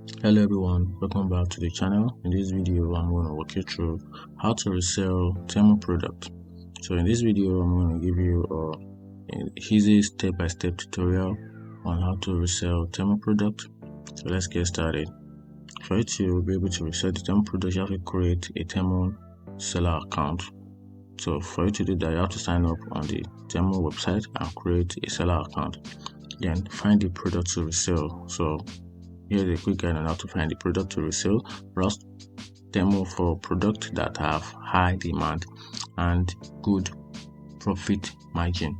Hello everyone, welcome back to the channel. In this video I'm going to walk you through how to resell Temu product. So in this video I'm going to give you an easy step-by-step tutorial on how to resell Temu product. So let's get started. For you to be able to resell the Temu product, you have to create a Temu seller account. So for you to do that, you have to sign up on the Temu website and create a seller account. Then find the product to resell. So here's a quick guide on how to find the product to resell. Browse Temu for products that have high demand and good profit margin.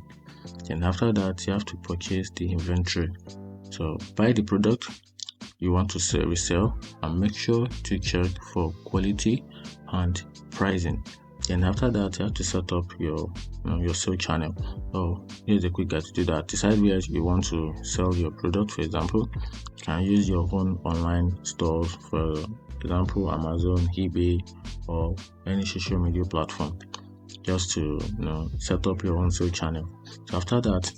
Then after that, you have to purchase the inventory. So buy the product you want to resell and make sure to check for quality and pricing. Then after that, you have to set up your sale channel. So here's a quick guide to do that. Decide where you want to sell your product. For example, you can use your own online stores, for example Amazon, eBay, or any social media platform, just to set up your own sale channel. So after that,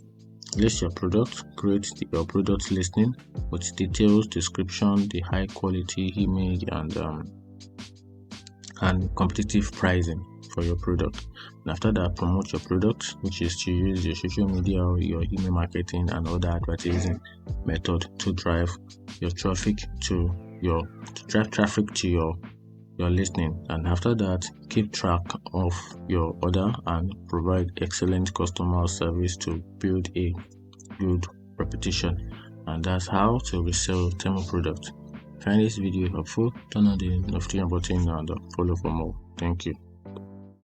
list your product, create your product listing with details, description, the high quality image, and competitive pricing for your product. And after that, promote your product, which is to use your social media or your email marketing and other advertising method to drive your traffic to your listing. And after that, keep track of your order and provide excellent customer service to build a good reputation. And that's how to resell Temu product. Find this video helpful, turn on the notification button and follow for more. Thank you.